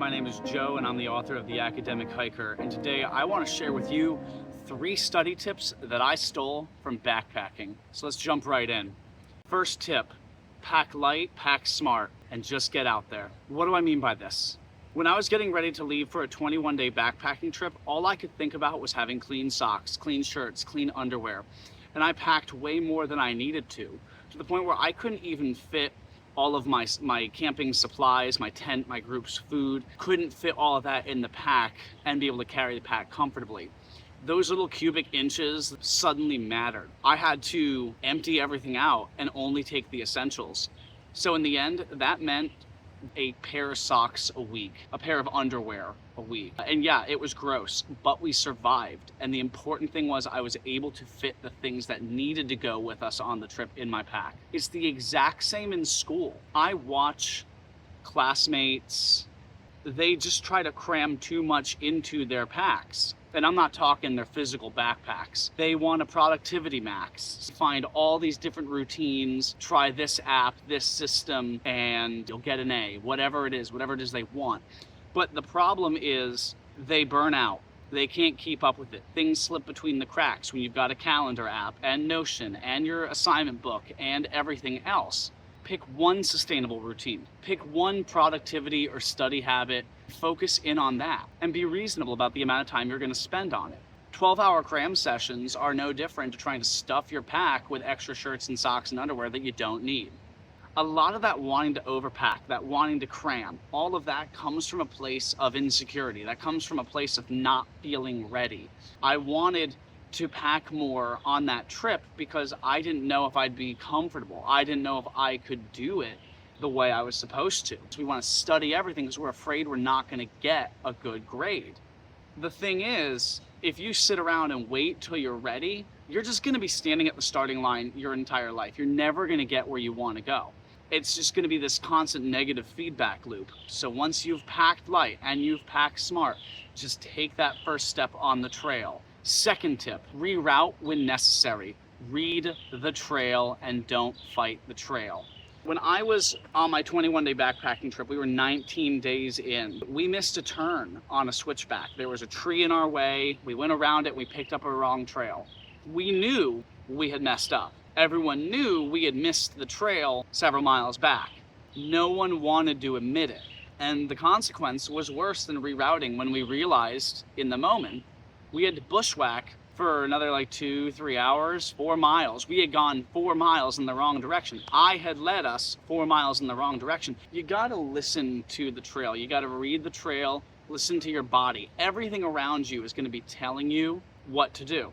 My name is Joe and I'm the author of The Academic Hiker, and today I want to share with you 3 study tips that I stole from backpacking. So let's jump right in. First tip, pack light, pack smart, and just get out there. What do I mean by this? When I was getting ready to leave for a 21-day backpacking trip, all I could think about was having clean socks, clean shirts, clean underwear. And I packed way more than I needed to the point where I couldn't even fit all of my camping supplies, my tent, my group's food, couldn't fit all of that in the pack and be able to carry the pack comfortably. Those little cubic inches suddenly mattered. I had to empty everything out and only take the essentials. So in the end, that meant a pair of socks a week, a pair of underwear a week. And yeah, it was gross, but we survived. And the important thing was I was able to fit the things that needed to go with us on the trip in my pack. It's the exact same in school. I watch classmates, they just try to cram too much into their packs. And I'm not talking their physical backpacks. They want a productivity max. Find all these different routines, try this app, this system, and you'll get an A, whatever it is they want. But the problem is they burn out. They can't keep up with it. Things slip between the cracks when you've got a calendar app and Notion and your assignment book and everything else. Pick one sustainable routine. Pick one productivity or study habit. Focus in on that and be reasonable about the amount of time you're going to spend on it. 12-hour cram sessions are no different to trying to stuff your pack with extra shirts and socks and underwear that you don't need. A lot of that wanting to overpack, that wanting to cram, all of that comes from a place of insecurity. That comes from a place of not feeling ready. I wanted to pack more on that trip because I didn't know if I'd be comfortable. I didn't know if I could do it the way I was supposed to. So we want to study everything because we're afraid we're not going to get a good grade. The thing is, if you sit around and wait till you're ready, you're just going to be standing at the starting line your entire life. You're never going to get where you want to go. It's just going to be this constant negative feedback loop. So once you've packed light and you've packed smart, just take that first step on the trail. Second tip, reroute when necessary. Read the trail and don't fight the trail. When I was on my 21-day backpacking trip, we were 19 days in. We missed a turn on a switchback. There was a tree in our way. We went around it. We picked up a wrong trail. We knew we had messed up. Everyone knew we had missed the trail several miles back. No one wanted to admit it. And the consequence was worse than rerouting when we realized in the moment we had to bushwhack for another 2-3 hours, 4 miles. We had gone 4 miles in the wrong direction. I had led us 4 miles in the wrong direction. You gotta listen to the trail. You gotta read the trail, listen to your body. Everything around you is gonna be telling you what to do.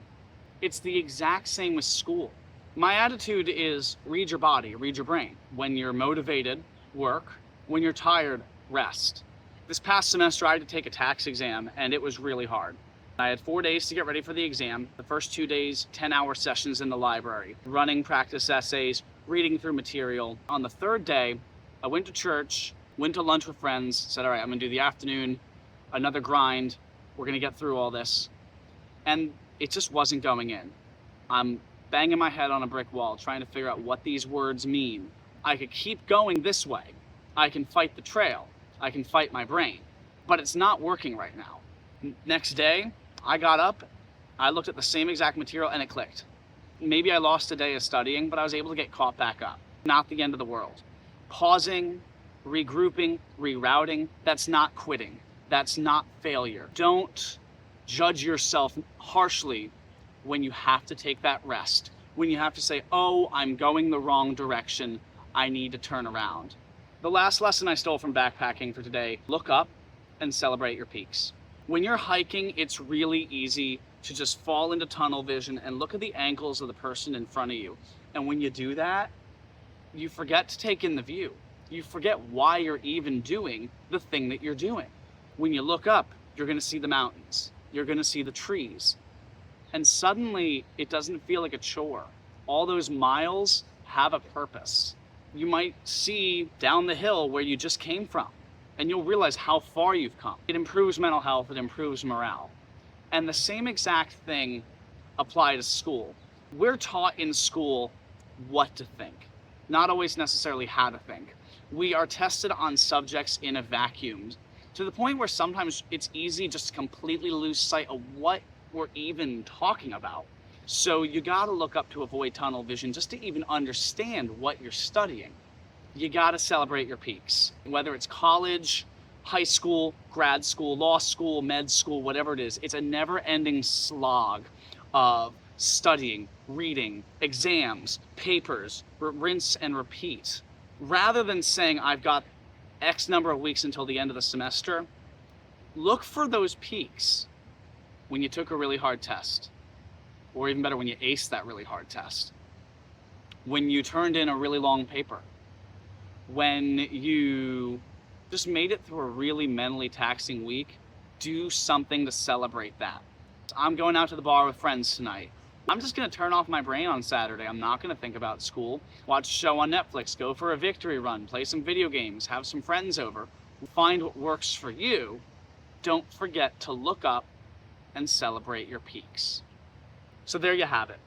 It's the exact same with school. My attitude is read your body, read your brain. When you're motivated, work. When you're tired, rest. This past semester, I had to take a tax exam and it was really hard. I had 4 days to get ready for the exam. The first 2 days, 10-hour sessions in the library, running practice essays, reading through material. On the third day, I went to church, went to lunch with friends, said, all right, I'm gonna do the afternoon, another grind. We're gonna get through all this. And it just wasn't going in. I'm banging my head on a brick wall, trying to figure out what these words mean. I could keep going this way. I can fight the trail. I can fight my brain, but it's not working right now. Next day, I got up, I looked at the same exact material and it clicked. Maybe I lost a day of studying, but I was able to get caught back up. Not the end of the world. Pausing, regrouping, rerouting, that's not quitting. That's not failure. Don't judge yourself harshly when you have to take that rest. When you have to say, oh, I'm going the wrong direction, I need to turn around. The last lesson I stole from backpacking for today, look up and celebrate your peaks. When you're hiking, it's really easy to just fall into tunnel vision and look at the ankles of the person in front of you. And when you do that, you forget to take in the view. You forget why you're even doing the thing that you're doing. When you look up, you're gonna see the mountains. You're gonna see the trees. And suddenly, it doesn't feel like a chore. All those miles have a purpose. You might see down the hill where you just came from, and you'll realize how far you've come. It improves mental health, it improves morale. And the same exact thing applies to school. We're taught in school what to think, not always necessarily how to think. We are tested on subjects in a vacuum to the point where sometimes it's easy just to completely lose sight of what we're even talking about. So you gotta look up to avoid tunnel vision just to even understand what you're studying. You gotta celebrate your peaks, whether it's college, high school, grad school, law school, med school, whatever it is. It's a never-ending slog of studying, reading, exams, papers, rinse and repeat. Rather than saying, I've got X number of weeks until the end of the semester, look for those peaks when you took a really hard test, or even better, when you aced that really hard test, when you turned in a really long paper, when you just made it through a really mentally taxing week. Do something to celebrate that. I'm going out to the bar with friends tonight. I'm just gonna turn off my brain on Saturday. I'm not gonna think about school. Watch a show on Netflix, go for a victory run, play some video games, have some friends over. Find what works for you. Don't forget to look up and celebrate your peaks. So there you have it.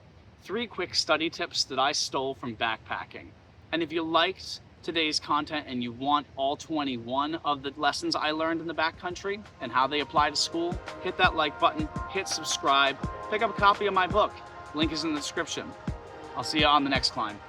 3 quick study tips that I stole from backpacking. And if you liked today's content and you want all 21 of the lessons I learned in the backcountry and how they apply to school, hit that like button, hit subscribe, pick up a copy of my book. Link is in the description. I'll see you on the next climb.